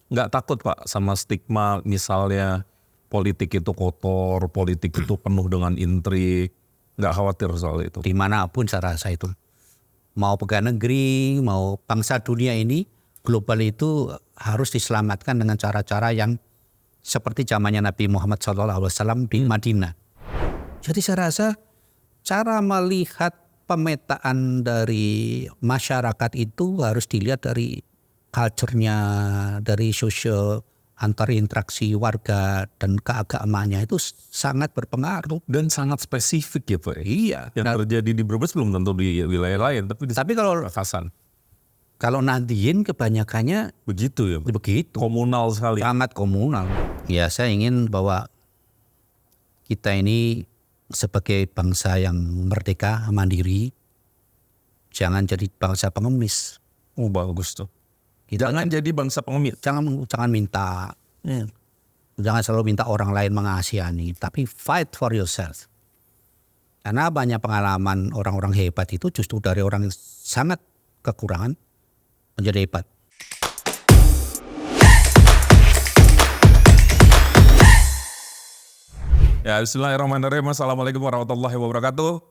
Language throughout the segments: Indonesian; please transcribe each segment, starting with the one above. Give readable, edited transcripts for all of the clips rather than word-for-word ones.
nggak takut Pak sama stigma misalnya politik itu kotor, politik itu penuh dengan intrik, nggak khawatir soal itu? Dimanapun saya rasa itu, mau pegawai negeri, mau bangsa dunia ini, global itu harus diselamatkan dengan cara-cara yang seperti zamannya Nabi Muhammad SAW di Madinah. Jadi saya rasa cara melihat pemetaan dari masyarakat itu harus dilihat dari culture-nya, dari sosial antar interaksi warga dan keagamaannya itu sangat berpengaruh. Dan sangat spesifik ya Pak. Iya. Yang terjadi di Brebes belum tentu di wilayah lain, tapi kalau Pamekasan. Kalau Nahdien kebanyakannya Begitu ya Pak? begitu. Komunal sekali. Sangat komunal. Ya saya ingin bahwa kita ini sebagai bangsa yang merdeka, mandiri, jangan jadi bangsa pengemis. Oh bagus tuh. Kita Jangan jadi bangsa pengemis. jangan minta, jangan selalu minta orang lain mengasihani, tapi fight for yourself. Karena banyak pengalaman orang-orang hebat itu justru dari orang yang sangat kekurangan menjadi hebat. Ya, bismillahirrahmanirrahim. Assalamualaikum warahmatullahi wabarakatuh.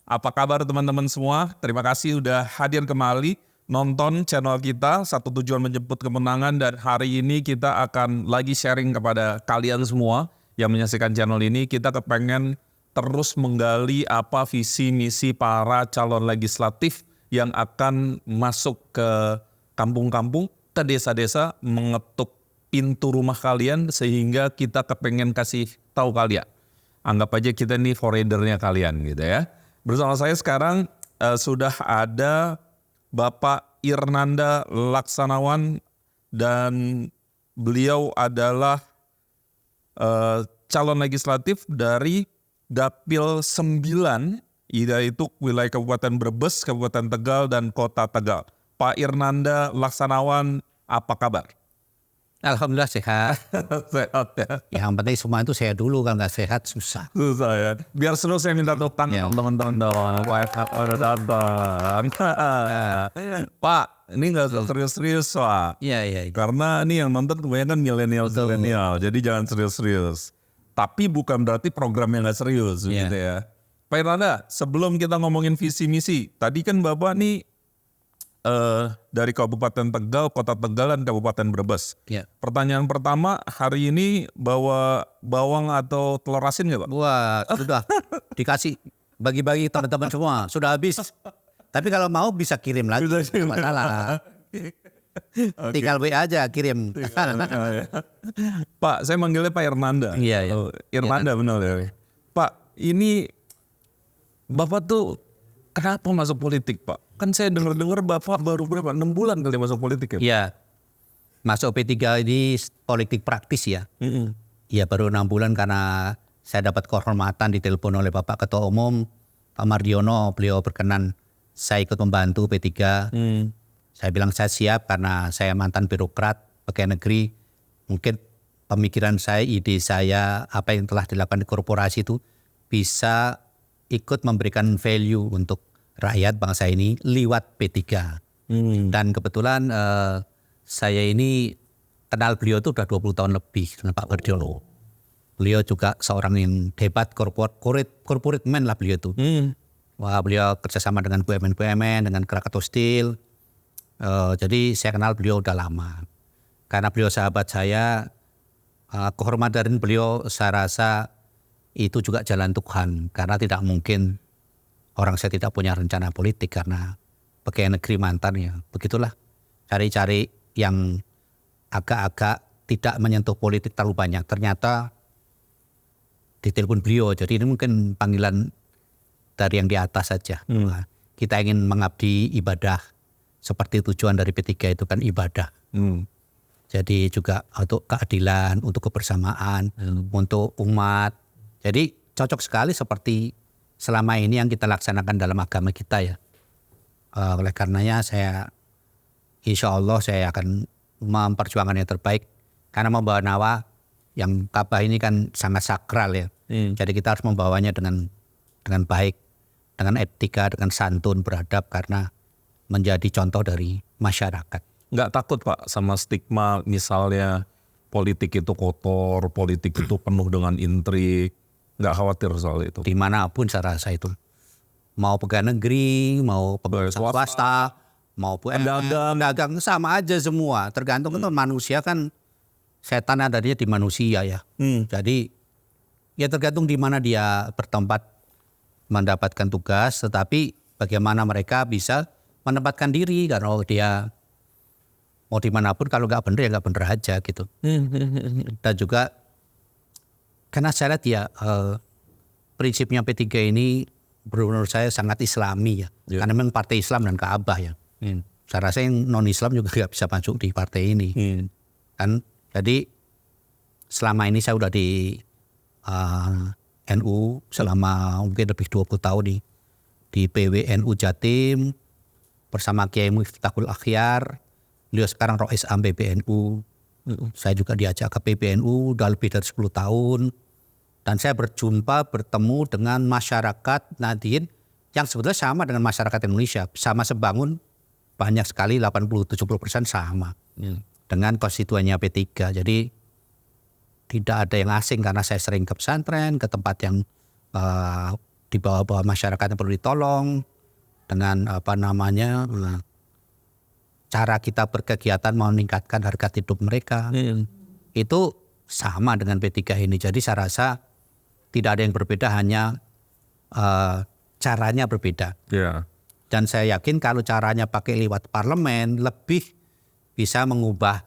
Apa kabar teman-teman semua? Terima kasih udah hadir kembali nonton channel kita, Satu Tujuan Menjemput Kemenangan. Dan hari ini kita akan lagi sharing kepada kalian semua yang menyaksikan channel ini. Kita kepengen terus menggali apa visi misi para calon legislatif yang akan masuk ke kampung-kampung, ke desa-desa, mengetuk pintu rumah kalian sehingga kita kepengen kasih tahu kalian. Anggap aja kita nih foradernya kalian gitu ya. Bersama saya sekarang sudah ada Bapak Irnanda Laksanawan dan beliau adalah calon legislatif dari Dapil 9, yaitu wilayah Kabupaten Brebes, Kabupaten Tegal, dan Kota Tegal. Pak Irnanda Laksanawan, apa kabar? Alhamdulillah sehat. Sehat ya. Yang penting semua itu sehat dulu, kalau nggak sehat susah. Susah ya. Biar seru saya minta tepuk tangan teman-teman dong. Pak, ini nggak serius-serius Pak. Iya. Karena ini yang nonton kebanyakan milenial, jadi jangan serius-serius. Tapi bukan berarti programnya nggak serius gitu ya. Pak Irnanda, sebelum kita ngomongin visi misi, tadi kan Bapak nih dari Kabupaten Tegal, Kota Tegal, dan Kabupaten Brebes. Ya. Pertanyaan pertama, hari ini bawa bawang atau telur asin nggak Pak? Wah, sudah dikasih bagi-bagi teman-teman semua, sudah habis. Tapi kalau mau bisa kirim lagi, tidak masalah. Tinggal WA aja kirim. Pak, saya manggilnya Pak Irnanda. Iya. Irnanda benar ya. Pak, ini Bapak tuh kenapa masuk politik Pak? Kan saya dengar Bapak baru berapa? 6 bulan kali masuk politik ya? Iya. Masuk P3 ini politik praktis ya. Iya baru 6 bulan karena saya dapat kehormatan ditelepon oleh Bapak Ketua Umum Pak Mardiono. Beliau berkenan saya ikut membantu P3. Saya bilang saya siap karena saya mantan birokrat pegawai negeri. Mungkin pemikiran saya, ide saya, apa yang telah dilakukan di korporasi itu bisa ikut memberikan value untuk rakyat bangsa ini lewat P3. Dan kebetulan saya ini kenal beliau itu udah 20 tahun lebih dengan Pak Mardiono. Beliau juga seorang yang hebat, corporate man lah beliau itu. Wah, beliau kerjasama dengan BUMN, dengan Krakatau Steel. Jadi saya kenal beliau udah lama. Karena beliau sahabat saya, kehormatan beliau saya rasa itu juga jalan Tuhan. Karena tidak mungkin orang saya tidak punya rencana politik karena pegawai negeri mantan ya. Begitulah, cari-cari yang agak-agak tidak menyentuh politik terlalu banyak. Ternyata ditelepon beliau, jadi ini mungkin panggilan dari yang di atas saja. Kita ingin mengabdi ibadah, seperti tujuan dari P3 itu kan ibadah. Jadi juga untuk keadilan, untuk kebersamaan, untuk umat. Jadi cocok sekali seperti selama ini yang kita laksanakan dalam agama kita ya. Oleh karenanya saya insya Allah saya akan memperjuangkan yang terbaik. Karena membawa nyawa yang Ka'bah ini kan sangat sakral ya. Jadi kita harus membawanya dengan baik, dengan etika, dengan santun, beradab karena menjadi contoh dari masyarakat. nggak takut Pak sama stigma misalnya politik itu kotor, politik itu penuh dengan intrik, nggak khawatir soal itu? Dimanapun saya rasa itu. Mau pegawai negeri, mau pegawai swasta, mau dagang sama aja semua. Tergantung itu manusia kan, setan adanya di manusia ya. Jadi ya tergantung di mana dia bertempat mendapatkan tugas, tetapi bagaimana mereka bisa menempatkan diri. Kalau dia mau dimanapun, kalau nggak bener ya nggak bener aja gitu. Dan juga karena saya lihat ya prinsipnya P3 ini menurut saya sangat Islami ya. Karena memang partai Islam dan Ka'bah ya. Saya rasa yang non Islam juga nggak bisa masuk di partai ini. Kan jadi selama ini saya udah di NU selama mungkin lebih 20 tahun di PWNU Jatim bersama Kiai Miftahul Akhyar. Beliau sekarang Rois Am PBNU. Saya juga diajak ke PBNU udah lebih dari 10 tahun. Dan saya bertemu dengan masyarakat Nahdien yang sebetulnya sama dengan masyarakat Indonesia. Sama sebangun, banyak sekali 80-70% sama dengan konstituennya P3. Jadi tidak ada yang asing karena saya sering ke pesantren, ke tempat yang di bawah-bawah masyarakat yang perlu ditolong. Dengan cara kita berkegiatan meningkatkan harga hidup mereka. Itu sama dengan P3 ini. Jadi saya rasa tidak ada yang berbeda, hanya caranya berbeda. Dan saya yakin kalau caranya pakai lewat parlemen lebih bisa mengubah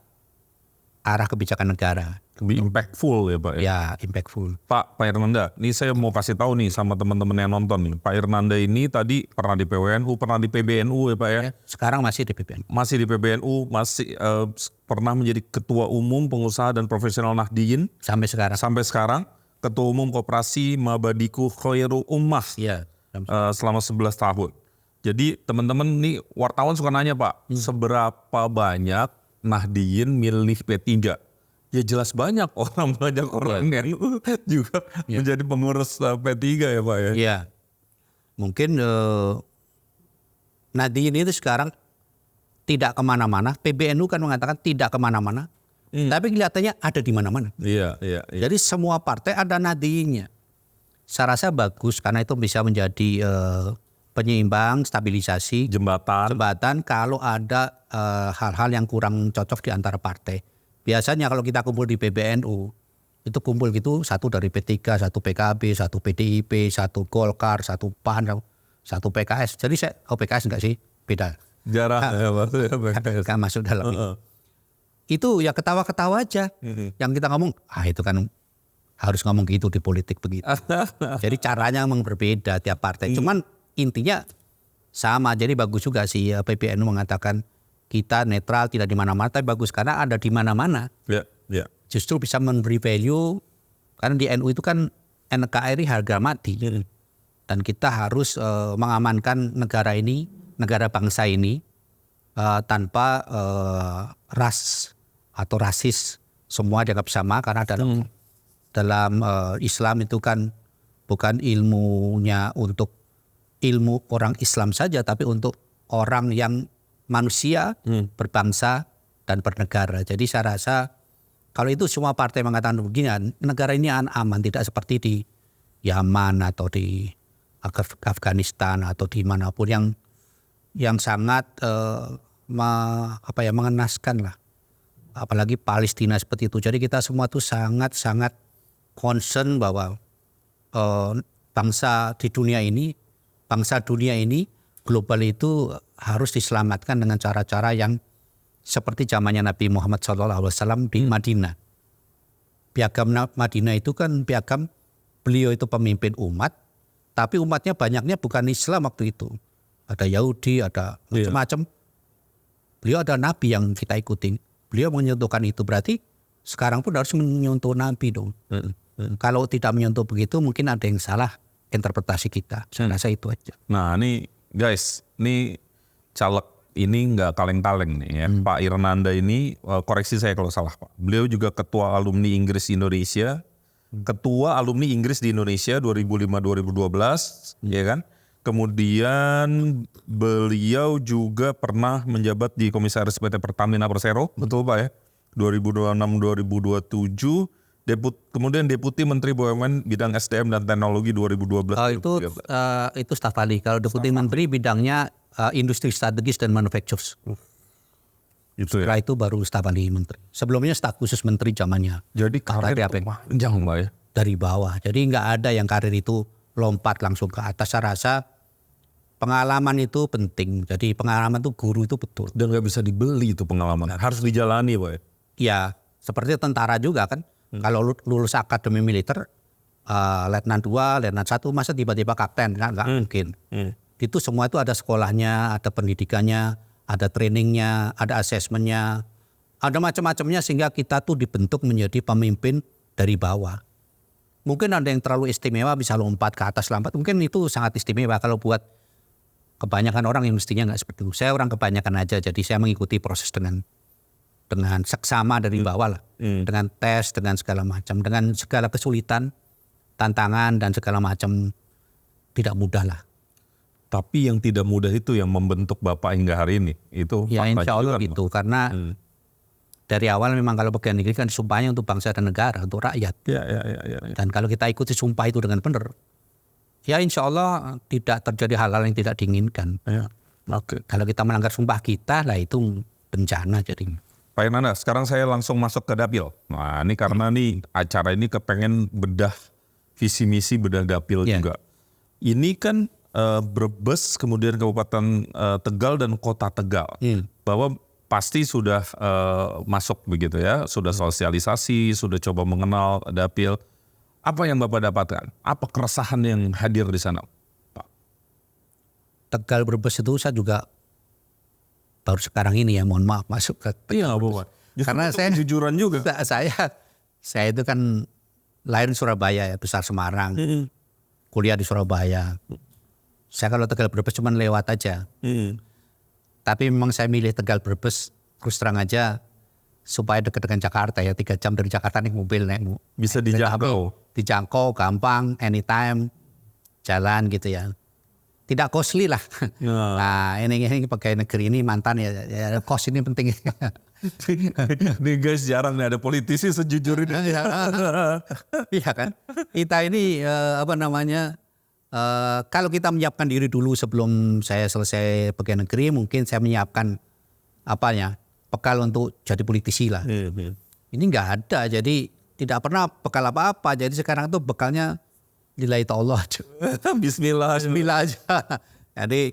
arah kebijakan negara. Lebih impactful ya Pak ya? Ya, impactful. Pak Irnanda, ini saya mau kasih tahu nih sama teman-teman yang nonton nih. Pak Irnanda ini tadi pernah di PWNU, pernah di PBNU ya Pak ya? Sekarang masih di PBNU. Masih di PBNU, masih pernah menjadi Ketua Umum Pengusaha dan Profesional Nahdien. Sampai sekarang. Sampai sekarang, Ketua Umum Koperasi Mabadiku Khairul Ummah selama 11 tahun. Jadi teman-teman nih wartawan suka nanya Pak, seberapa banyak Nahdien milih P3? Ya jelas banyak orang yang juga menjadi pengurus P3 ya Pak ya. Iya. Mungkin Nahdien itu sekarang tidak kemana-mana. PBNU kan mengatakan tidak kemana-mana. Tapi kelihatannya ada di mana-mana. Iya. Jadi semua partai ada Nahdiennya. Saya rasa bagus karena itu bisa menjadi penyeimbang, stabilisasi, jembatan kalau ada hal-hal yang kurang cocok di antara partai. Biasanya kalau kita kumpul di PBNU, itu kumpul gitu, satu dari P3, satu PKB, satu PDIP, satu Golkar, satu PAN, satu PKS. Jadi PKS enggak sih? Beda. Jarang ya Pak. Kan masuk dalam itu ya ketawa-ketawa aja. Yang kita ngomong, itu kan harus ngomong gitu di politik begitu. Jadi caranya memang berbeda tiap partai. Cuman intinya sama. Jadi bagus juga sih PBNU mengatakan kita netral, tidak di mana-mana, tapi bagus karena ada di mana-mana. Justru bisa memberi value, karena di NU itu kan NKRI harga mati. Dan kita harus mengamankan negara ini, negara bangsa ini, tanpa ras atau rasis, semua dianggap sama. Karena dalam Islam itu kan bukan ilmunya untuk ilmu orang Islam saja, tapi untuk orang yang manusia, berbangsa dan bernegara. Jadi saya rasa kalau itu semua partai mengatakan begini, negara ini aman, tidak seperti di Yaman atau di Afghanistan atau di manapun yang sangat mengenaskan lah. Apalagi Palestina seperti itu. Jadi kita semua tuh sangat concern bahwa bangsa dunia ini global itu harus diselamatkan dengan cara-cara yang seperti zamannya Nabi Muhammad SAW di Madinah. Piagam Madinah itu kan piagam beliau itu pemimpin umat, tapi umatnya banyaknya bukan Islam waktu itu. Ada Yahudi, ada macam-macam. Beliau ada Nabi yang kita ikutin. Beliau menyentuhkan itu, berarti sekarang pun harus menyentuh Nabi dong. Kalau tidak menyentuh begitu mungkin ada yang salah interpretasi kita. Saya rasa itu aja. Nah ini guys, ini caleg ini nggak kaleng-kaleng nih ya. Pak Irnanda ini, koreksi saya kalau salah Pak. Beliau juga ketua alumni Inggris Indonesia, ketua alumni Inggris di Indonesia 2005-2012, ya kan? Kemudian beliau juga pernah menjabat di Komisaris PT Pertamina Persero, betul Pak ya? 2026-2027. Kemudian Deputi Menteri BUMN bidang SDM dan Teknologi 2012. Itu staf ahli. Kalau Deputi Menteri bidangnya industri strategis dan manufactures. Itu ya. Setelah itu baru staf ahli menteri. Sebelumnya staf khusus menteri zamannya. Jadi karir panjang Pak ya? Dari bawah. Jadi nggak ada yang karir itu lompat langsung ke atas. Saya rasa pengalaman itu penting. Jadi pengalaman itu guru itu betul. Dan nggak bisa dibeli itu pengalaman. Harus dijalani Pak ya? Ya seperti tentara juga kan. Kalau lulus akademi militer, letnan 2, letnan 1, masa tiba-tiba kapten? Nggak mungkin. Itu semua itu ada sekolahnya, ada pendidikannya, ada trainingnya, ada asesmennya, ada macam-macamnya sehingga kita tuh dibentuk menjadi pemimpin dari bawah. Mungkin ada yang terlalu istimewa bisa lompat ke atas lambat, mungkin itu sangat istimewa kalau buat kebanyakan orang yang mestinya nggak seperti itu. Saya orang kebanyakan aja, jadi saya mengikuti proses dengan seksama dari bawah lah, dengan tes, dengan segala macam, dengan segala kesulitan, tantangan dan segala macam, tidak mudah lah. Tapi yang tidak mudah itu yang membentuk Bapak hingga hari ini. Itu ya faktanya insya Allah juga, gitu. Karena dari awal memang kalau pegawai negeri kan sumpahnya untuk bangsa dan negara, untuk rakyat. Ya. Dan kalau kita ikuti sumpah itu dengan benar, ya insya Allah tidak terjadi hal-hal yang tidak diinginkan. Ya. Oke. Kalau kita melanggar sumpah kita, lah itu bencana jadi. Pak Nanda, sekarang saya langsung masuk ke dapil. Nah ini karena nih acara ini kepengen bedah visi misi bedah dapil juga. Ini kan Brebes, kemudian Kabupaten Tegal dan Kota Tegal. Bahwa pasti sudah masuk begitu ya, sudah sosialisasi, sudah coba mengenal dapil. Apa yang Bapak dapatkan? Apa keresahan yang hadir di sana, Pak? Tegal Brebes itu saya juga baru sekarang ini ya, mohon maaf masuk ke. Iya Bapak. Karena saya jujuran juga. Saya itu kan lahir di Surabaya ya, besar Semarang, kuliah di Surabaya. Saya kalau Tegal Brebes cuma lewat aja. Tapi memang saya milih Tegal Brebes terus terang aja supaya dekat dengan Jakarta ya, 3 jam dari Jakarta naik mobil Bisa dijangkau. Dijangkau gampang, anytime jalan gitu ya. Tidak costly lah. Nah ini pegawai negeri ini mantan ya cost ini penting. Nih guys jarang nih ada politisi sejujurnya. Iya kan. Kita ini kalau kita menyiapkan diri dulu sebelum saya selesai pegawai negeri, mungkin saya menyiapkan bekal untuk jadi politisi lah. Ini nggak ada, jadi tidak pernah bekal apa-apa. Jadi sekarang tuh bekalnya lillahi ta'ala aja. Bismillah aja. Jadi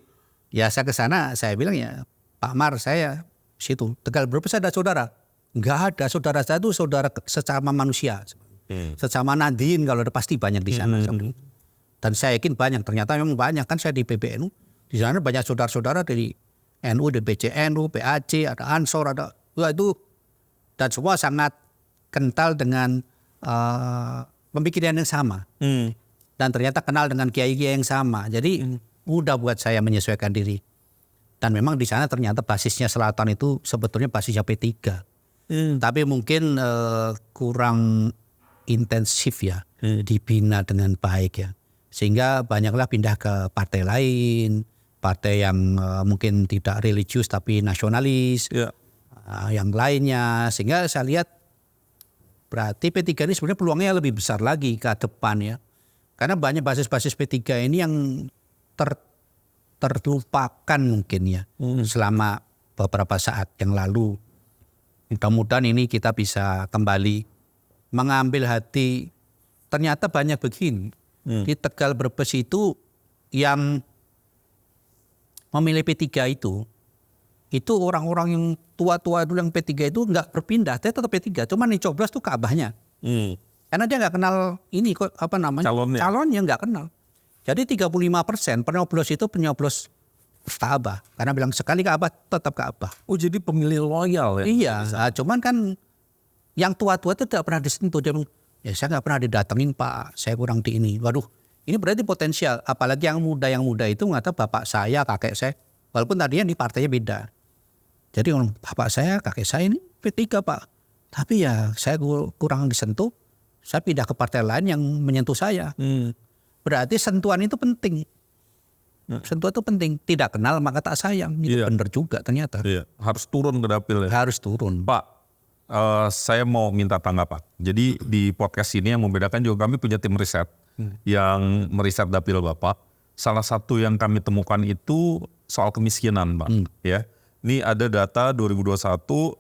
ya saya ke sana, saya bilang ya Pak Mar, saya situ Tegal Brebes ada saudara. Nggak ada, saudara saya itu saudara sesama manusia. Sesama Nadine kalau ada pasti banyak di sana. Dan saya yakin banyak, ternyata memang banyak. Kan saya di PBNU, di sana banyak saudara-saudara dari NU, dari BCNU, PAC, ada Ansor, ada itu. Dan semua sangat kental dengan pemikiran yang sama. Dan ternyata kenal dengan kiai-kiai yang sama. Jadi mudah buat saya menyesuaikan diri. Dan memang di sana ternyata basisnya selatan itu sebetulnya basisnya P3. Tapi mungkin kurang intensif ya, dibina dengan baik ya. Sehingga banyaklah pindah ke partai lain, partai yang mungkin tidak religius tapi nasionalis, yang lainnya. Sehingga saya lihat berarti P3 ini sebenarnya peluangnya lebih besar lagi ke depan ya. Karena banyak basis-basis P3 ini yang terlupakan mungkin ya selama beberapa saat yang lalu. Mudah-mudahan ini kita bisa kembali mengambil hati. Ternyata banyak begini. Di Tegal Brebes itu yang memilih P3 itu orang-orang yang tua-tua dulu yang P3 itu nggak berpindah, dia tetap P3, cuma nih coblos tuh Ka'bahnya. Karena dia nggak kenal ini calonnya nggak kenal. Jadi 35% penyoblos itu penyoblos Ka'bah, karena bilang sekali Ka'bah tetap Ka'bah. Oh jadi pemilih loyal ya? Iya, cuman kan yang tua-tua itu tidak pernah disentuh. Dia bilang, ya saya nggak pernah didatengin Pak, saya kurang di ini. Waduh, ini berarti potensial. Apalagi yang muda itu mengatakan bapak saya, kakek saya. Walaupun tadinya di partainya beda. Jadi bapak saya, kakek saya ini P3 Pak. Tapi ya saya kurang disentuh. Saya pindah ke partai lain yang menyentuh saya. Berarti sentuhan itu penting. Sentuhan itu penting. Tidak kenal maka tak sayang. Itu Iya. benar juga ternyata. Iya. Harus turun ke dapil ya. Harus turun. Pak, saya mau minta tanggapan. Jadi di podcast ini yang membedakan juga kami punya tim riset yang meriset dapil Bapak. Salah satu yang kami temukan itu soal kemiskinan, Pak. Ya, ini ada data 2021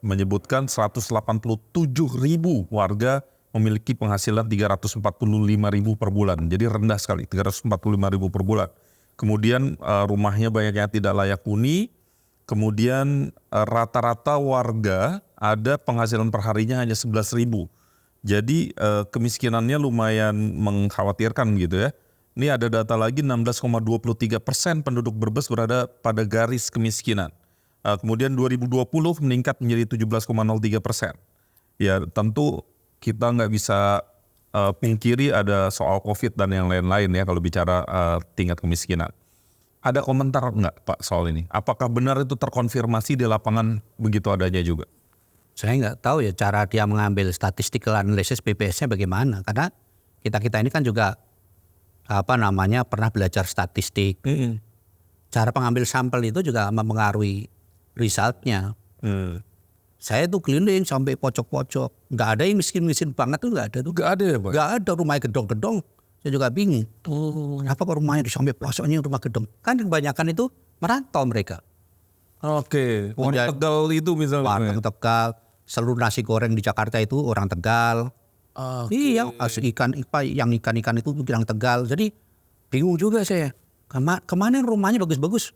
menyebutkan 187.000 warga memiliki penghasilan 345.000 per bulan. Jadi rendah sekali, 345.000 per bulan. Kemudian rumahnya banyak yang tidak layak huni. Kemudian rata-rata warga ada penghasilan perharinya hanya 11.000. Jadi kemiskinannya lumayan mengkhawatirkan gitu ya. Ini ada data lagi 16,23% penduduk Brebes berada pada garis kemiskinan. Kemudian 2020 meningkat menjadi 17,03%. Ya tentu kita nggak bisa pungkiri ada soal COVID dan yang lain-lain ya kalau bicara tingkat kemiskinan. Ada komentar nggak Pak soal ini? Apakah benar itu terkonfirmasi di lapangan begitu adanya juga? Saya nggak tahu ya cara dia mengambil statistical analysis BPS-nya bagaimana. Karena kita ini kan juga pernah belajar statistik. Cara pengambil sampel itu juga mempengaruhi resultnya. Saya tuh keliling sampai pojok-pojok. Nggak ada yang miskin-miskin banget tuh nggak ada tuh. Nggak ada ya Pak? Nggak ada, rumahnya gedong-gedong. Saya juga bingung. Kenapa kok rumahnya di sampai pelosoknya rumah gedong? Kan kebanyakan itu merantau mereka. Oke, orang Kemudian- Tegal itu misalnya. Orang Tegal, seluruh nasi goreng di Jakarta itu orang Tegal. Iya, ikan itu bilang Tegal. Jadi bingung juga saya. Kemana rumahnya bagus-bagus?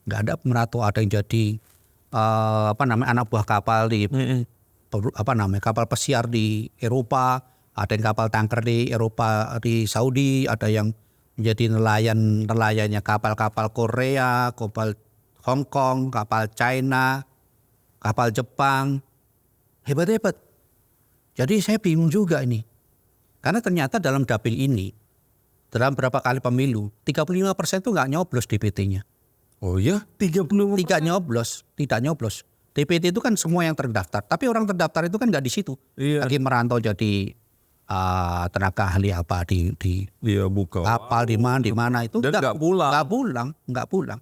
Nggak ada merantau, ada yang jadi anak buah kapal di kapal pesiar di Eropa, ada yang kapal tanker di Eropa, di Saudi, ada yang menjadi nelayannya kapal-kapal Korea, kapal Hong Kong, kapal China, kapal Jepang. Hebat-hebat. Jadi saya bingung juga ini. Karena ternyata dalam dapil ini, dalam berapa kali pemilu, 35% itu nggak nyoblos DPT-nya. Oh ya, 35. Tidak nyoblos. DPT itu kan semua yang terdaftar. Tapi orang terdaftar itu kan nggak di situ. Iya. Lagi merantau jadi tenaga ahli apa di Iya buka. kapal di mana itu Dan nggak pulang. nggak pulang.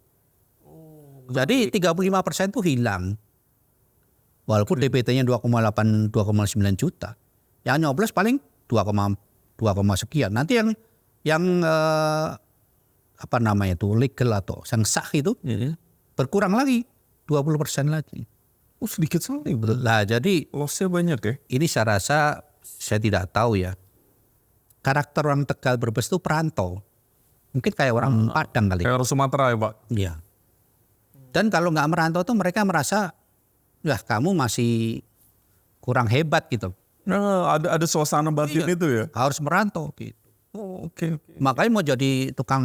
Jadi 35% itu hilang. Walaupun DPT-nya 2,9 juta. Yang nyoblos paling 2, sekian. Nanti yang legal atau yang sah itu berkurang lagi 20% lagi. Oh sedikit sekali. Nah, jadi Lossnya banyak ya. ini saya rasa saya tidak tahu ya. Karakter orang Tegal Brebes itu perantau. Mungkin kayak orang Padang kali. Kayak orang Sumatera ya Pak. Iya. Dan kalau nggak merantau tuh mereka merasa, ya kamu masih kurang hebat gitu. Nah, ada suasana batin itu ya. Harus merantau gitu. Oh, oke. Makanya mau jadi tukang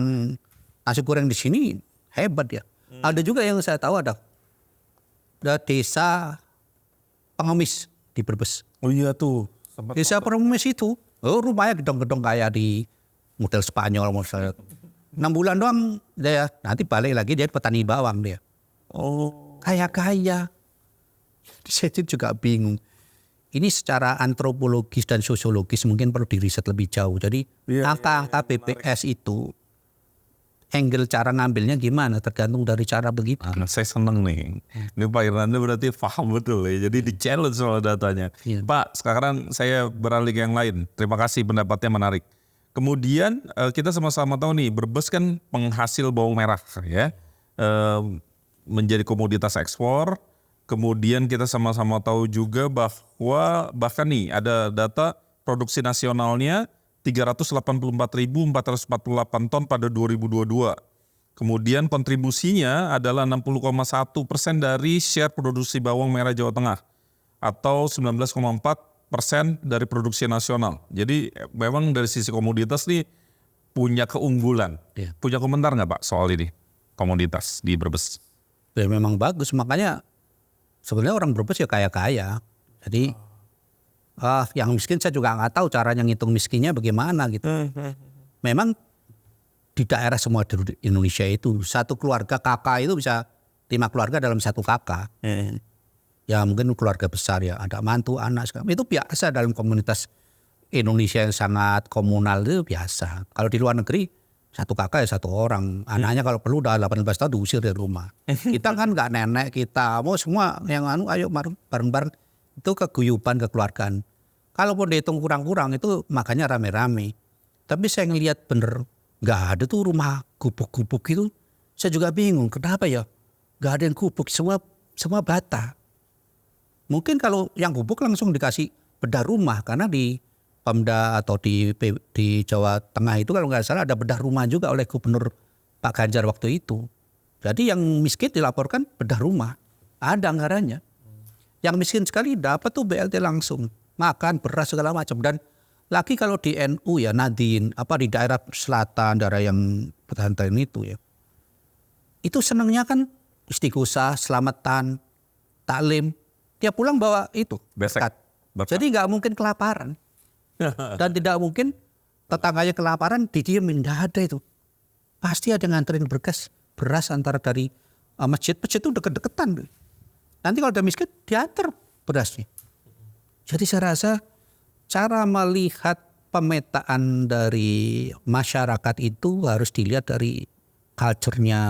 nasi goreng di sini hebat ya. Ada juga yang saya tahu ada desa pengemis di Brebes. Oh iya tuh. Sempat Desa pengemis itu, rumahnya gedong-gedong kayak di model Spanyol. 6 bulan doang dia, nanti balik lagi dia petani bawang dia. Oh. Kaya-kaya. Saya juga bingung. Ini secara antropologis dan sosiologis mungkin perlu diriset lebih jauh. Jadi angka-angka BPS itu angle cara ngambilnya gimana tergantung dari cara begitu. Saya seneng nih. Ini Pak Irnanda berarti paham betul ya. Jadi di challenge soal datanya. Iya. Pak, sekarang saya beralih ke yang lain. Terima kasih pendapatnya menarik. Kemudian kita sama-sama tahu nih, Brebes kan penghasil bawang merah ya. Menjadi komoditas ekspor. Kemudian kita sama-sama tahu juga bahwa bahkan nih ada data produksi nasionalnya 384.448 ton pada 2022. Kemudian kontribusinya adalah 60,1% dari share produksi bawang merah Jawa Tengah atau 19,4% dari produksi nasional. Jadi memang dari sisi komoditas nih punya keunggulan. Iya. Punya komentar nggak Pak soal ini komoditas di Brebes? Ya memang bagus, makanya sebenarnya orang Brebes ya kaya-kaya. Jadi yang miskin saya juga nggak tahu caranya ngitung miskinnya bagaimana gitu. Memang di daerah semua di Indonesia itu satu keluarga kakak itu bisa 5 keluarga dalam satu kakak. Ya mungkin keluarga besar ya, ada mantu, anak, itu biasa dalam komunitas Indonesia yang sangat komunal itu biasa. Kalau di luar negeri Satu kakak ya satu orang. Anaknya kalau perlu udah 18 tahun diusir dari rumah. Kita kan nggak nenek kita. Mau semua yang ayo bareng-bareng. Itu keguyuban kekeluargaan. Kalaupun dihitung kurang-kurang itu makanya rame-rame. Tapi saya ngelihat bener nggak ada tuh rumah gubuk-gubuk itu. Saya juga bingung kenapa ya. Nggak ada yang gubuk, semua bata. Mungkin kalau yang gubuk langsung dikasih bedah rumah. Karena di Pemda atau di Jawa Tengah itu kalau nggak salah ada bedah rumah juga oleh Gubernur Pak Ganjar waktu itu. Jadi yang miskin dilaporkan bedah rumah, ada anggarannya. Yang miskin sekali dapat tuh BLT langsung, makan, beras segala macam. Dan lagi kalau di NU ya Nadine, di daerah selatan, daerah yang pesantren itu ya. Itu senangnya kan istighosah, selamatan, taklim. Dia pulang bawa itu. Besek. Jadi nggak mungkin kelaparan. Dan tidak mungkin tetangganya kelaparan didiemin, nggak ada itu. Pasti ada nganterin beras antara dari masjid itu deket-deketan. Nanti kalau udah miskin diantar berasnya. Jadi saya rasa cara melihat pemetaan dari masyarakat itu harus dilihat dari culture-nya,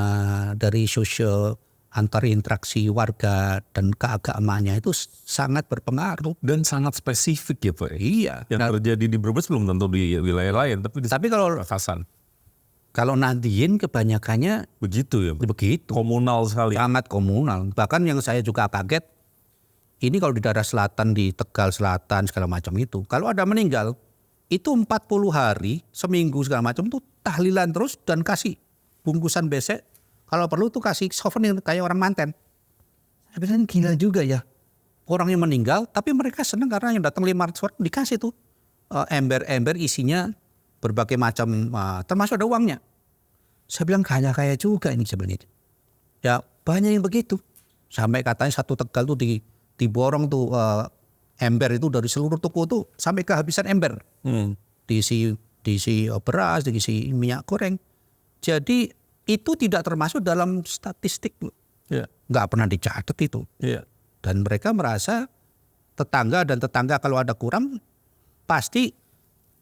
dari sosial antar interaksi warga dan keagamaannya itu sangat berpengaruh. Dan sangat spesifik ya Pak. Iya. Yang terjadi di Brebes belum tentu di wilayah lain. Tapi kalau Pamekasan. Kalau Nadine kebanyakannya Begitu ya Pak? begitu. Komunal sekali. Sangat komunal. Bahkan yang saya juga kaget, ini kalau di daerah selatan, di Tegal Selatan segala macam itu. Kalau ada meninggal, itu 40 hari, seminggu segala macam itu tahlilan terus dan kasih bungkusan besek. Kalau perlu tuh kasih souvenir kayak orang manten. Saya bilang gila juga ya. Orangnya meninggal tapi mereka senang karena yang datang 500 orang dikasih tuh. Ember-ember isinya berbagai macam, termasuk ada uangnya. Saya bilang kaya juga ini sebenarnya. Ya banyak yang begitu. Sampai katanya satu Tegal tuh diborong tuh ember itu dari seluruh toko tuh sampai kehabisan ember. Diisi beras, diisi minyak goreng. Jadi itu tidak termasuk dalam statistik. Nggak pernah dicatat itu. Dan mereka merasa tetangga kalau ada kurang pasti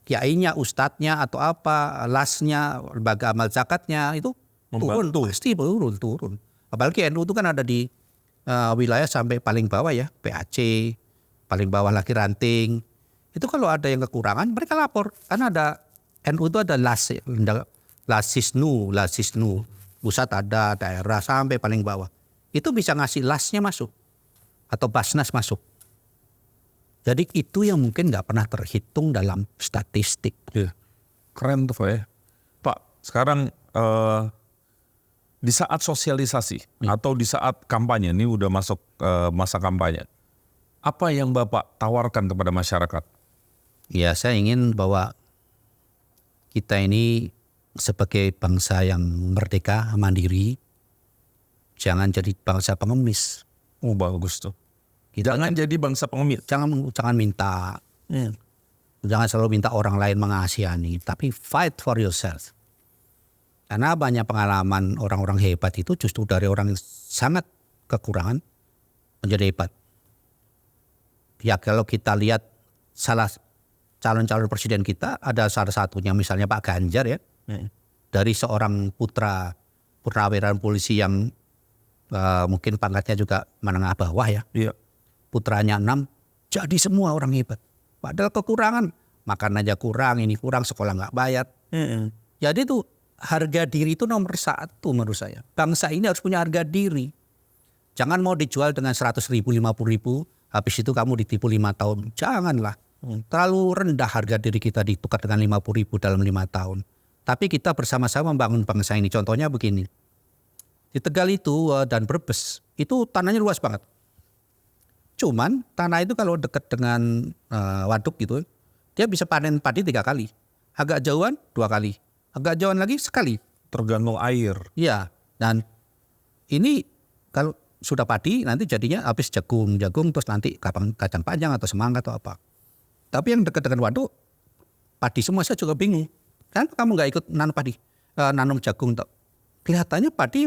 kiainya, ustadznya atau apa, lasnya, lembaga amal zakatnya itu turun. Pasti turun. Apalagi NU itu kan ada di wilayah sampai paling bawah ya, PAC, paling bawah lagi ranting. Itu kalau ada yang kekurangan mereka lapor. Karena ada NU itu ada Lasisnu, pusat ada, daerah sampai paling bawah. Itu bisa ngasih lasnya masuk atau basnas masuk. Jadi itu yang mungkin nggak pernah terhitung dalam statistik. Keren tuh Pak ya. Pak, sekarang di saat sosialisasi atau di saat kampanye, ini udah masuk masa kampanye. Apa yang Bapak tawarkan kepada masyarakat? Ya saya ingin bahwa kita ini sebagai bangsa yang merdeka, mandiri, jangan jadi bangsa pengemis. Oh bagus tuh. Jangan jadi bangsa pengemis. Jangan minta. Jangan selalu minta orang lain mengasihani, tapi fight for yourself. Karena banyak pengalaman orang-orang hebat itu justru dari orang yang sangat kekurangan menjadi hebat. Ya kalau kita lihat salah calon-calon presiden kita ada salah satunya misalnya Pak Ganjar ya. Dari seorang purnawirawan polisi yang mungkin pangkatnya juga menengah bawah ya. Putranya 6, jadi semua orang hebat. Padahal kekurangan, makan aja kurang, ini kurang, sekolah nggak bayar. Jadi tuh harga diri itu nomor 1 menurut saya. Bangsa ini harus punya harga diri. Jangan mau dijual dengan 100.000, 50.000, habis itu kamu ditipu 5 tahun. Janganlah. Terlalu rendah harga diri kita ditukar dengan 50.000 dalam 5 tahun. Tapi kita bersama-sama membangun bangsa ini. Contohnya begini. Di Tegal itu dan Brebes itu tanahnya luas banget. Cuman tanah itu kalau dekat dengan waduk gitu, dia bisa panen padi 3 kali. Agak jauhan 2 kali. Agak jauhan lagi sekali. Tergantung air. Iya. Dan ini kalau sudah padi nanti jadinya habis jagung terus nanti kacang panjang atau semangka atau apa. Tapi yang dekat dengan waduk padi semua, saya juga bingung. Kenapa kamu nggak ikut nanam jagung? Kelihatannya padi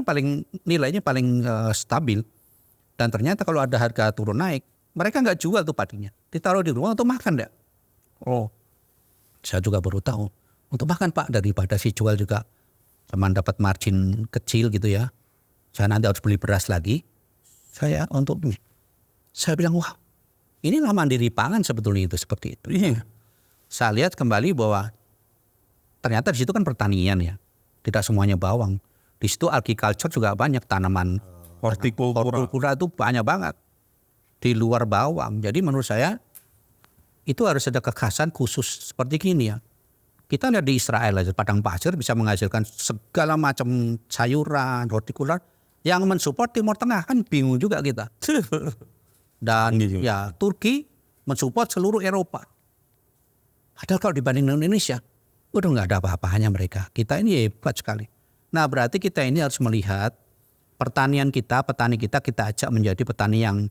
nilainya paling stabil. Dan ternyata kalau ada harga turun naik, mereka nggak jual tuh padinya. Ditaruh di rumah untuk makan Saya juga baru tahu. Untuk makan Pak, daripada si jual juga cuman dapat margin kecil gitu ya. Saya nanti harus beli beras lagi. Saya bilang wah inilah mandiri pangan sebetulnya itu seperti itu. Iya. Saya lihat kembali bahwa ternyata di situ kan pertanian ya, tidak semuanya bawang. Di situ agriculture juga banyak tanaman hortikultura itu banyak banget di luar bawang. Jadi menurut saya itu harus ada kekhasan khusus seperti gini ya. Kita lihat di Israel aja, padang pasir bisa menghasilkan segala macam sayuran, hortikultura yang mensupport Timur Tengah, kan bingung juga kita. Dan ya Turki mensupport seluruh Eropa. Padahal kalau dibanding dengan Indonesia, udah nggak ada apa-apanya mereka. Kita ini hebat sekali. Nah berarti kita ini harus melihat pertanian kita, petani kita ajak menjadi petani yang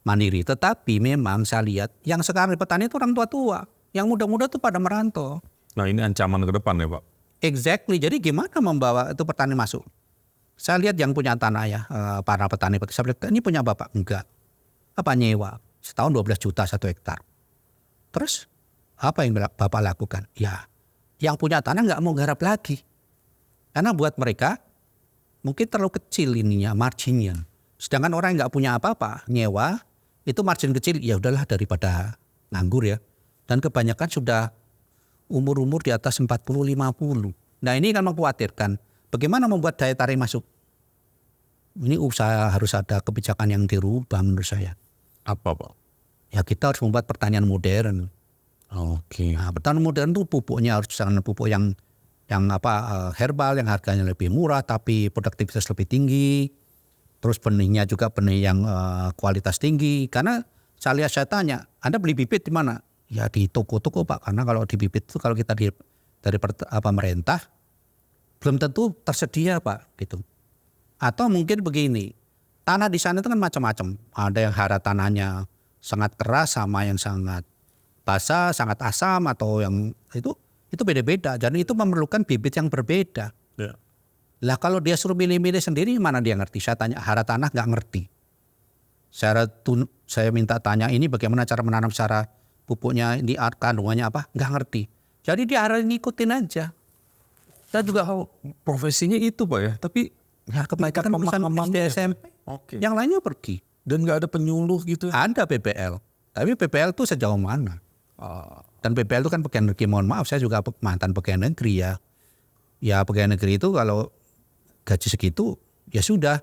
mandiri. Tetapi memang saya lihat yang sekarang di petani itu orang tua-tua. Yang muda-muda tuh pada merantau. Nah ini ancaman ke depan ya Pak. Exactly. Jadi gimana membawa itu petani masuk? Saya lihat yang punya tanah ya, para petani. Saya lihat ini punya bapak? Enggak. Apa nyewa? Setahun 12 juta 1 hektar. Terus apa yang bapak lakukan? Ya yang punya tanah nggak mau garap lagi. Karena buat mereka mungkin terlalu kecil ininya, marginnya. Sedangkan orang yang nggak punya apa-apa, nyewa, itu margin kecil, ya udahlah daripada nganggur ya. Dan kebanyakan sudah umur-umur di atas 40-50. Nah ini kan mengkhawatirkan. Bagaimana membuat daya tarik masuk? Ini usaha harus ada kebijakan yang dirubah menurut saya. Apa Pak? Ya kita harus membuat pertanian modern. Oke. Nah, pertanian modern itu pupuknya harus jangan pupuk yang herbal yang harganya lebih murah tapi produktivitas lebih tinggi. Terus benihnya juga benih yang kualitas tinggi. Karena saya tanya, Anda beli bibit di mana? Ya di toko-toko Pak. Karena kalau di bibit itu kalau kita dari pemerintah belum tentu tersedia Pak gitu. Atau mungkin begini, tanah di sana itu kan macam-macam. Ada yang hara tanahnya sangat keras sama yang sangat basah, sangat asam atau yang itu beda-beda. Jadi itu memerlukan bibit yang berbeda. Ya. Lah kalau dia suruh milih-milih sendiri mana dia ngerti? Saya tanya hara tanah nggak ngerti. Saya minta tanya ini bagaimana cara menanam secara pupuknya, ini kandungannya apa? Nggak ngerti. Jadi dia harus ngikutin aja. Saya juga profesinya itu Pak ya. Tapi ya kebanyakan urusan SD SMP. Oke. Yang lainnya pergi. Dan nggak ada penyuluh gitu. Ada PPL. Tapi PPL itu sejauh mana? Dan PPL itu kan pegawai negeri, mohon maaf saya juga mantan pegawai negeri ya. Ya pegawai negeri itu kalau gaji segitu ya sudah.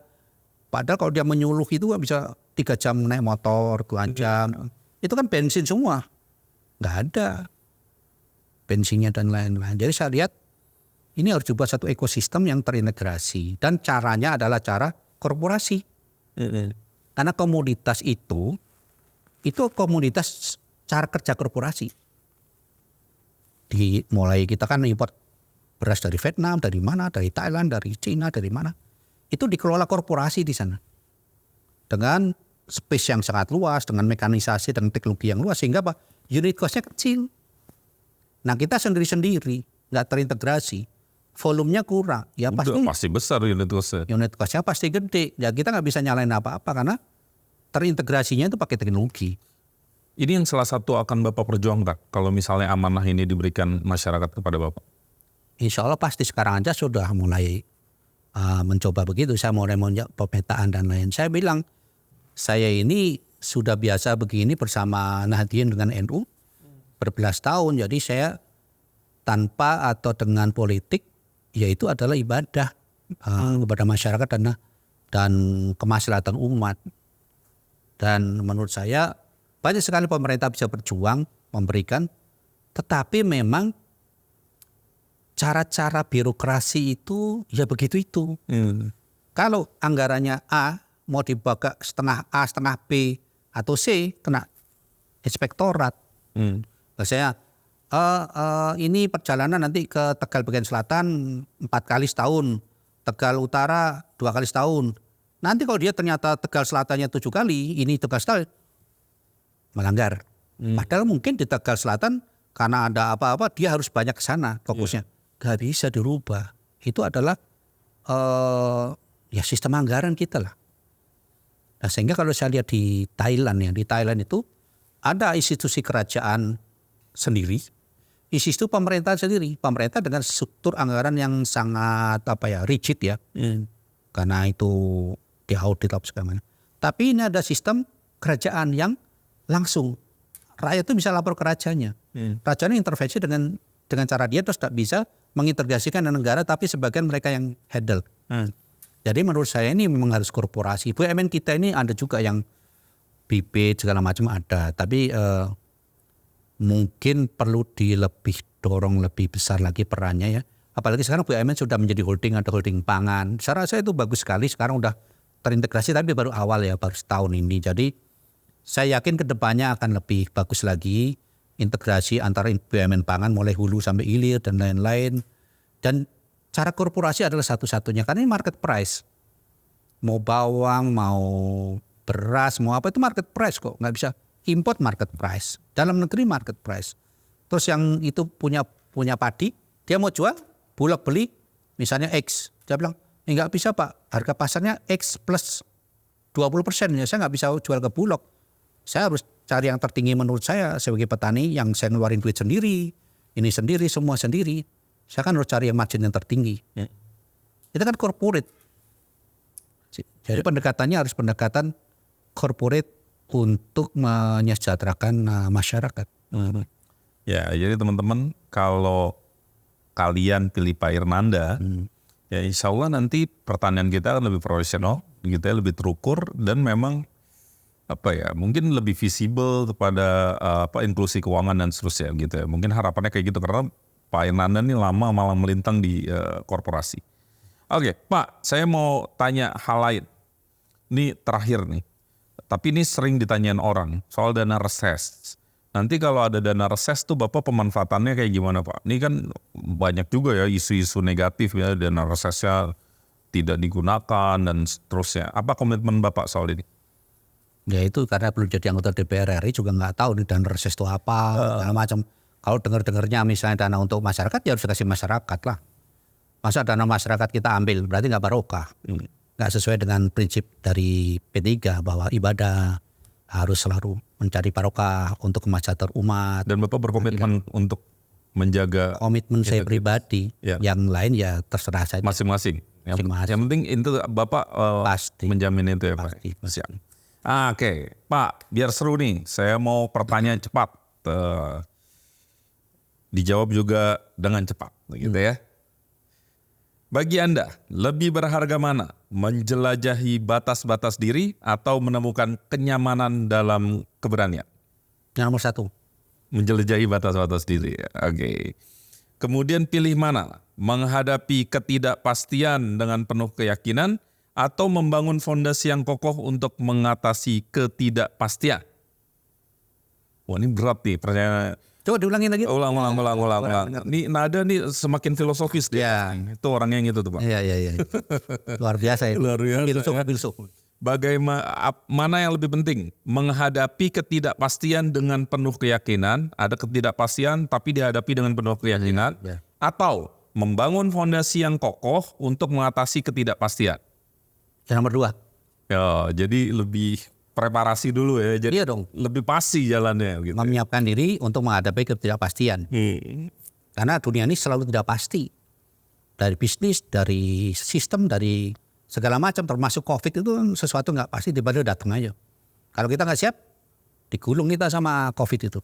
Padahal kalau dia menyuluh itu kan bisa 3 jam naik motor, 2 jam. Itu kan bensin semua. Nggak ada bensinnya dan lain-lain. Jadi saya lihat ini harus dibuat satu ekosistem yang terintegrasi. Dan caranya adalah cara korporasi. Karena komoditas itu komoditas cara kerja korporasi. Mulai kita kan import beras dari Vietnam, dari mana, dari Thailand, dari Cina, dari mana. Itu dikelola korporasi di sana. Dengan space yang sangat luas, dengan mekanisasi dan teknologi yang luas. Sehingga apa? Unit cost-nya kecil. Nah kita sendiri-sendiri, nggak terintegrasi. Volumenya kurang. Ya pasti besar unit cost-nya. Unit cost-nya pasti gede. Ya kita nggak bisa nyalain apa-apa karena terintegrasinya itu pakai teknologi. Ini yang salah satu akan Bapak perjuangkan kalau misalnya amanah ini diberikan masyarakat kepada Bapak. Insya Allah pasti sekarang aja sudah mulai mencoba begitu. Saya mulai pemetaan dan lain. Saya bilang saya ini sudah biasa begini bersama Nahdien dengan NU berbelas tahun. Jadi saya tanpa atau dengan politik yaitu adalah ibadah kepada masyarakat dan kemaslahatan umat. Dan menurut saya banyak sekali pemerintah bisa berjuang memberikan, tetapi memang cara-cara birokrasi itu ya begitu itu. Kalau anggarannya A mau dibaga setengah A, setengah B atau C kena inspektorat. Saya ini perjalanan nanti ke Tegal bagian selatan 4 kali setahun, Tegal utara 2 kali setahun. Nanti kalau dia ternyata Tegal selatannya 7 kali, ini Tegal selatan melanggar. Padahal mungkin di Tegal selatan karena ada apa-apa dia harus banyak ke sana fokusnya. Gak bisa dirubah. Itu adalah ya sistem anggaran kita lah. Nah, sehingga kalau saya lihat di Thailand itu ada institusi kerajaan sendiri. ISIS itu pemerintah sendiri, pemerintah dengan struktur anggaran yang sangat rigid ya, karena itu diaudit apa segala macam. Tapi ini ada sistem kerajaan yang langsung rakyat itu bisa lapor ke rajanya. Rajanya intervensi dengan cara dia terus tidak bisa mengintegrasikan dengan negara, tapi sebagian mereka yang handle. Jadi menurut saya ini memang harus korporasi. BUMN kita ini ada juga yang bibit segala macam ada, tapi mungkin perlu dorong lebih besar lagi perannya ya. Apalagi sekarang BUMN sudah menjadi holding, ada holding pangan. Saya rasa itu bagus sekali, sekarang udah terintegrasi tapi baru awal ya, baru setahun ini. Jadi saya yakin kedepannya akan lebih bagus lagi integrasi antara BUMN pangan mulai hulu sampai hilir dan lain-lain. Dan cara korporasi adalah satu-satunya, karena ini market price. Mau bawang, mau beras, mau apa itu market price kok, nggak bisa import market price, dalam negeri market price. Terus yang itu punya padi, dia mau jual, Bulog beli misalnya X, dia bilang nggak bisa Pak, harga pasarnya X plus 20%, ya saya nggak bisa jual ke Bulog. Saya harus cari yang tertinggi menurut saya sebagai petani, yang saya ngeluarin duit sendiri, ini sendiri, semua sendiri. Saya kan harus cari yang margin yang tertinggi. Itu kan corporate. Jadi pendekatannya harus pendekatan corporate untuk menyejahterakan masyarakat. Ya, jadi teman-teman kalau kalian pilih Pak Hernanda, ya insya Allah nanti pertanian kita akan lebih profesional, kita lebih terukur dan memang mungkin lebih visible kepada inklusi keuangan dan seterusnya gitu ya. Mungkin harapannya kayak gitu karena Pak Hernanda ini lama malah melintang di korporasi. Oke, Pak, saya mau tanya hal lain. Ini terakhir nih. Tapi ini sering ditanyain orang soal dana reses. Nanti kalau ada dana reses tuh Bapak pemanfaatannya kayak gimana Pak? Ini kan banyak juga ya isu-isu negatif ya, dana resesnya tidak digunakan dan seterusnya. Apa komitmen Bapak soal ini? Ya itu karena belum jadi anggota DPR RI juga nggak tahu nih dana reses itu apa, segala macam. Kalau dengar-dengarnya misalnya dana untuk masyarakat ya harus dikasih masyarakat lah. Masa dana masyarakat kita ambil berarti nggak barokah. Nggak sesuai dengan prinsip dari P3 bahwa ibadah harus selalu mencari barokah untuk kemaslahatan umat. Dan Bapak berkomitmen untuk menjaga komitmen saya pribadi, ya. Yang lain ya terserah saja. Masing-masing. Yang penting itu Bapak pasti menjamin itu ya Pak. Siap. Oke, Pak, biar seru nih. Saya mau pertanyaan cepat. Dijawab juga dengan cepat, gitu ya. Bagi Anda, lebih berharga mana? Menjelajahi batas-batas diri atau menemukan kenyamanan dalam keberanian? Yang nomor 1. Menjelajahi batas-batas diri. Oke. Kemudian pilih mana? Menghadapi ketidakpastian dengan penuh keyakinan atau membangun fondasi yang kokoh untuk mengatasi ketidakpastian? Wah, ini berat nih pertanyaan. Coba diulangin lagi. Ulang. Ini nada nih semakin filosofis deh. Ya. Itu orangnya yang itu tuh Pak. Iya. Luar biasa itu. Luar biasa. Filsuf. Mana yang lebih penting? Menghadapi ketidakpastian dengan penuh keyakinan, ada ketidakpastian tapi dihadapi dengan penuh keyakinan, atau membangun fondasi yang kokoh untuk mengatasi ketidakpastian? Yang nomor 2. Ya, jadi lebih preparasi dulu ya. Jadi iya dong. lebih pasti jalannya. Gitu. Menyiapkan diri untuk menghadapi ketidakpastian. Karena dunia ini selalu tidak pasti. Dari bisnis, dari sistem, dari segala macam, termasuk COVID itu sesuatu nggak pasti, tiba-tiba datang aja. Kalau kita nggak siap, digulung kita sama COVID itu.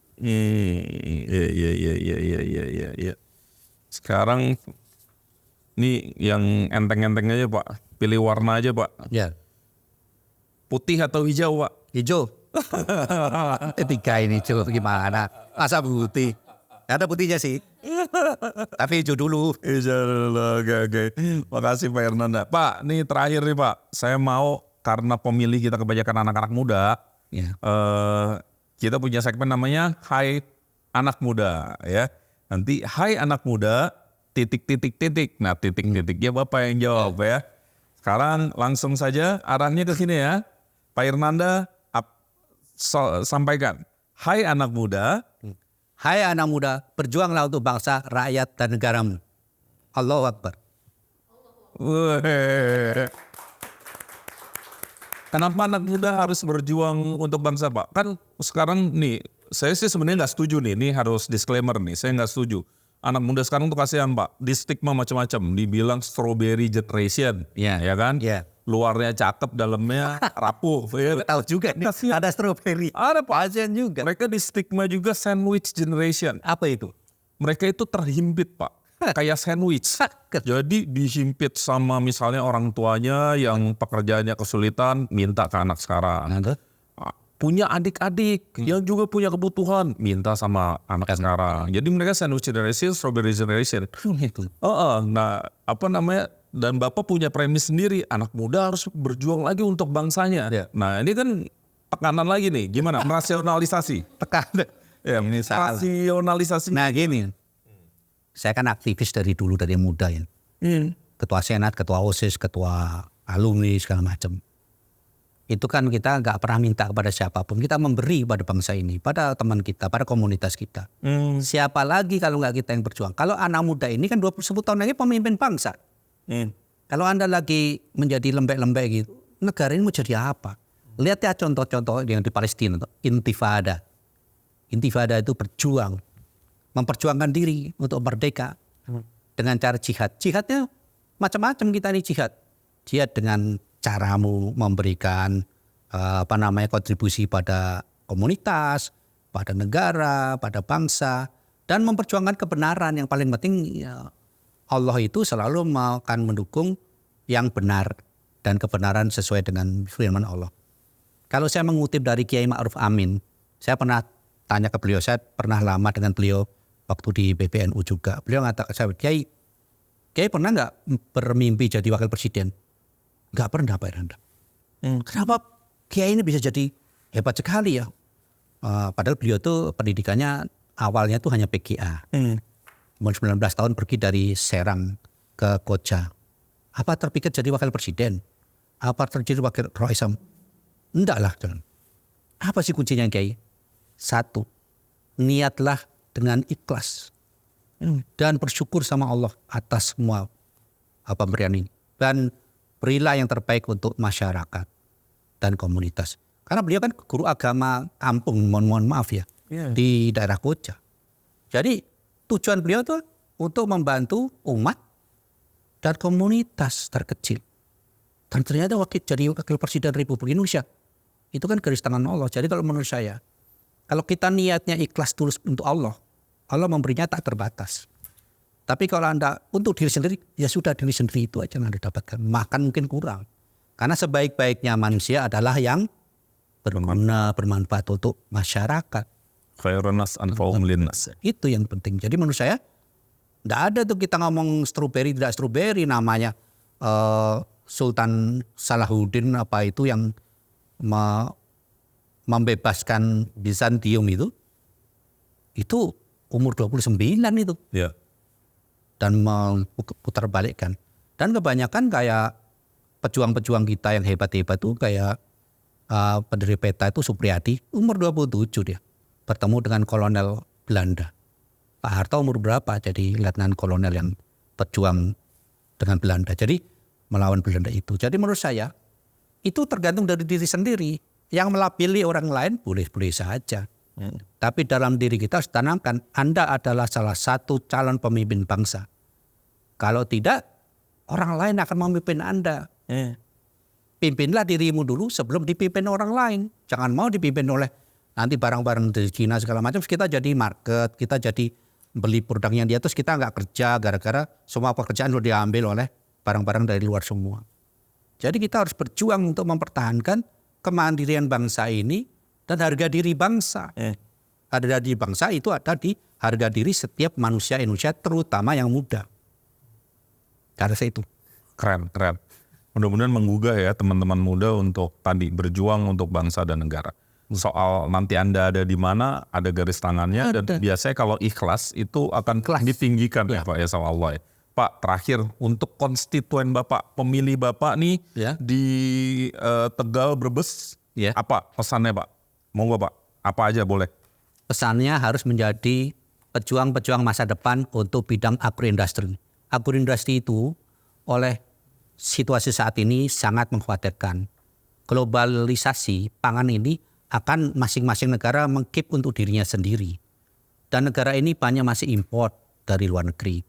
Iya. Sekarang ini yang enteng-enteng aja Pak. Pilih warna aja Pak. Ya. Putih atau hijau Pak? Hijau. Tiga ini hijau gimana? Masa putih? Ada putihnya sih. Tapi hijau dulu. Oke. Makasih Pak Hernanda. Pak, nih terakhir nih Pak. Saya mau karena pemilih kita kebanyakan anak-anak muda. Ya. Kita punya segmen namanya Hai Anak Muda ya. Nanti Hai Anak Muda titik. Nah titik-titiknya Bapak yang jawab ya. Sekarang langsung saja arahnya ke sini ya. Pak Hernanda sampaikan. Hai anak muda. Hai anak muda, berjuanglah untuk bangsa, rakyat, dan negaramu. Allahu Akbar. Kenapa anak muda harus berjuang untuk bangsa Pak? Kan sekarang nih Saya sih sebenarnya nggak setuju nih. Ini harus disclaimer nih. Saya nggak setuju. Anak muda sekarang tuh kasihan Pak. Di stigma macam-macam. Dibilang strawberry generation. Iya. Ya kan? Iya. Luarnya cakep, dalamnya rapuh. Ya. Tahu juga nih, Kasihan. ada strawberry. Ada Pak. Kasihan juga. Mereka di stigma juga sandwich generation. Apa itu? Mereka itu terhimpit Pak. Kayak sandwich. Jadi dihimpit sama misalnya orang tuanya yang pekerjaannya kesulitan, minta ke anak sekarang. Punya adik-adik yang juga punya kebutuhan, minta sama anak sekarang. Jadi mereka sandwich generation, strawberry generation. Itu. Nah apa namanya, dan Bapak punya premis sendiri, anak muda harus berjuang lagi untuk bangsanya. Iya. Nah ini kan tekanan lagi nih, gimana? Merasionalisasi. Tekanan. Ya, Ini salah. rasionalisasi. Nah gini, saya kan aktivis dari dulu, dari muda ya. Ketua Senat, ketua OSIS, ketua alumni segala macam. Itu kan kita nggak pernah minta kepada siapapun. Kita memberi pada bangsa ini, pada teman kita, pada komunitas kita. Siapa lagi kalau nggak kita yang berjuang? Kalau anak muda ini kan 10 tahun lagi pemimpin bangsa. Kalau Anda lagi menjadi lembek-lembek gitu, negara ini mau jadi apa? Lihat ya contoh-contoh yang di Palestina, intifada. Intifada itu berjuang, memperjuangkan diri untuk merdeka dengan cara jihad. Jihadnya macam-macam kita ini jihad. Jihad dengan caramu memberikan kontribusi pada komunitas, pada negara, pada bangsa, dan memperjuangkan kebenaran. Yang paling penting ya, Allah itu selalu akan mendukung yang benar dan kebenaran sesuai dengan firman Allah. Kalau saya mengutip dari Kiai Ma'ruf Amin, saya pernah tanya ke beliau, saya pernah lama dengan beliau waktu di PBNU juga. Beliau mengatakan, saya, Kiai pernah nggak bermimpi jadi wakil presiden? Nggak pernah Pak Erlanda. Kenapa Kiai ini bisa jadi hebat sekali ya? Padahal beliau tuh pendidikannya awalnya tuh hanya PGA. Umur 19 tahun pergi dari Serang ke Koja. Apa terpikir jadi wakil presiden? Apa terjadi wakil Roisam? Enggak lah. Apa sih kuncinya Kiai? Satu, niatlah dengan ikhlas. Dan bersyukur sama Allah atas semua pemberian ini. Dan berilah yang terbaik untuk masyarakat dan komunitas. Karena beliau kan guru agama kampung, mohon maaf ya, di daerah Koja. Jadi tujuan beliau tuh untuk membantu umat dan komunitas terkecil. Dan ternyata jadi wakil presiden Republik Indonesia. Itu kan garis tangan Allah. Jadi kalau menurut saya, kalau kita niatnya ikhlas tulus untuk Allah, Allah memberinya tak terbatas. Tapi kalau Anda untuk diri sendiri, ya sudah diri sendiri itu aja yang Anda dapatkan. Makan mungkin kurang. Karena sebaik-baiknya manusia adalah yang berguna, bermanfaat untuk masyarakat. Khairun nas anfa'uhum linnas. Itu yang penting. Jadi menurut saya, tidak ada tuh kita ngomong strawberry, tidak strawberry namanya. Sultan Salahuddin apa itu yang membebaskan Bizantium itu umur 29 itu. Ya. Dan memutar balikkan. Dan kebanyakan kayak pejuang-pejuang kita yang hebat-hebat tuh kayak pendiri peta itu Supriyadi, umur 27 dia. Bertemu dengan kolonel Belanda. Pak Harto umur berapa jadi letnan kolonel yang pejuang dengan Belanda. Jadi melawan Belanda itu. Jadi menurut saya itu tergantung dari diri sendiri. Yang melabeli orang lain boleh-boleh saja. Tapi dalam diri kita harus tanamkan Anda adalah salah satu calon pemimpin bangsa. Kalau tidak, orang lain akan memimpin Anda. Pimpinlah dirimu dulu sebelum dipimpin orang lain. Jangan mau dipimpin oleh nanti barang-barang dari Cina segala macam. Kita jadi market, kita jadi beli produknya dia terus kita nggak kerja gara-gara semua pekerjaan sudah diambil oleh barang-barang dari luar semua. Jadi kita harus berjuang untuk mempertahankan kemandirian bangsa ini dan harga diri bangsa. Harga diri bangsa itu ada di harga diri setiap manusia Indonesia, terutama yang muda. Karena saya itu. Keren. Mudah-mudahan menggugah ya teman-teman muda untuk tadi berjuang untuk bangsa dan negara. Soal nanti Anda ada di mana, ada garis tangannya, dan biasanya kalau ikhlas itu akan ditinggikan ya Pak ya sama Allah ya. Pak, terakhir untuk konstituen Bapak, pemilih Bapak nih di Tegal, Brebes, apa pesannya Pak? Monggo Pak, apa aja boleh. Pesannya harus menjadi pejuang-pejuang masa depan untuk bidang agroindustri. Agroindustri itu oleh situasi saat ini sangat mengkhawatirkan. Globalisasi pangan ini akan masing-masing negara meng-keep untuk dirinya sendiri. Dan negara ini banyak masih import dari luar negeri.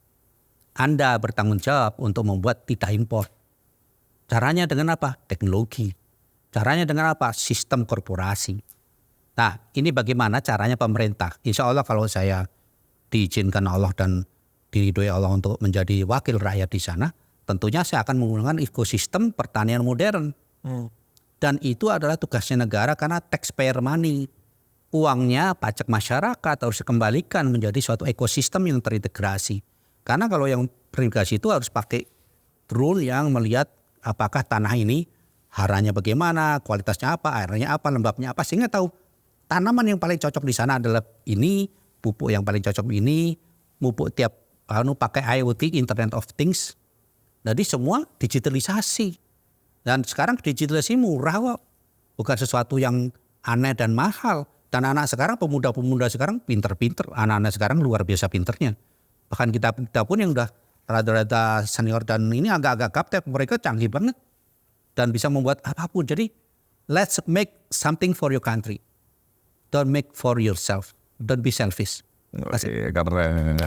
Anda bertanggung jawab untuk membuat tidak import. Caranya dengan apa? Teknologi. Caranya dengan apa? Sistem korporasi. Nah, ini bagaimana caranya pemerintah. Insya Allah kalau saya diizinkan Allah dan diridhoi Allah untuk menjadi wakil rakyat di sana, tentunya saya akan menggunakan ekosistem pertanian modern. Dan itu adalah tugasnya negara karena taxpayer money. Uangnya pajak masyarakat harus dikembalikan menjadi suatu ekosistem yang terintegrasi. Karena kalau yang terintegrasi itu harus pakai rule yang melihat apakah tanah ini haranya bagaimana, kualitasnya apa, airnya apa, lembabnya apa. Sehingga tahu tanaman yang paling cocok di sana adalah ini, pupuk yang paling cocok ini, pupuk tiap pakai IoT, Internet of Things. Jadi semua digitalisasi. Dan sekarang digitalisasi murah kok. Bukan sesuatu yang aneh dan mahal. Dan anak sekarang, pemuda-pemuda sekarang pinter-pinter. Anak-anak sekarang luar biasa pinternya. Bahkan kita pun yang udah rada-rada senior dan ini agak-agak gaptek. Mereka canggih banget. Dan bisa membuat apapun. Jadi let's make something for your country. Don't make for yourself. Don't be selfish. Oke, keren.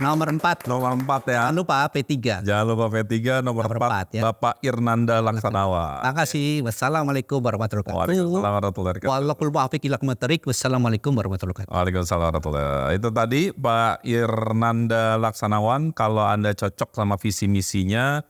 Nomor 4. Nomor 4 ya. Jangan lupa P3. Jangan lupa P3 nomor 4 ya. Bapak Irnanda Laksanawan. Terima kasih. Wassalamualaikum warahmatullahi wabarakatuh. Waalaikumsalam warahmatullahi wabarakatuh. Wassalamualaikum warahmatullahi wabarakatuh. Waalaikumsalam warahmatullahi wabarakatuh. Itu tadi Pak Irnanda Laksanawan. Kalau Anda cocok sama visi misinya,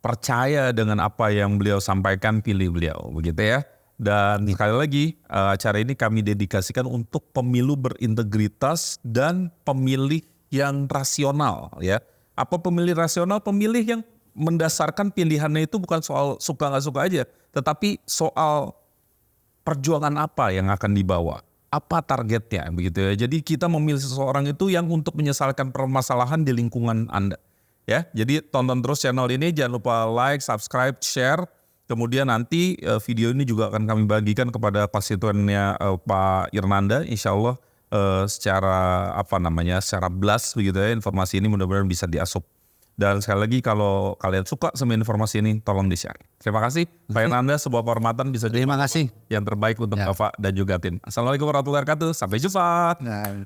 percaya dengan apa yang beliau sampaikan, pilih beliau, begitu ya. Dan sekali lagi acara ini kami dedikasikan untuk pemilu berintegritas dan pemilih yang rasional ya. Apa pemilih rasional? Pemilih yang mendasarkan pilihannya itu bukan soal suka nggak suka aja, tetapi soal perjuangan apa yang akan dibawa, apa targetnya begitu ya. Jadi kita memilih seseorang itu yang untuk menyelesaikan permasalahan di lingkungan Anda ya. Jadi tonton terus channel ini, jangan lupa like, subscribe, share. Kemudian nanti video ini juga akan kami bagikan kepada konstituennya Pak Irnanda, insya Allah secara blast begitu ya, informasi ini mudah-mudahan bisa diasup. Dan sekali lagi kalau kalian suka sama informasi ini, tolong di-share. Terima kasih Pak Irnanda, sebuah kehormatan bisa Terima kasih. yang terbaik untuk Bapak dan juga tim. Assalamualaikum warahmatullahi wabarakatuh, sampai jumpa. Nah.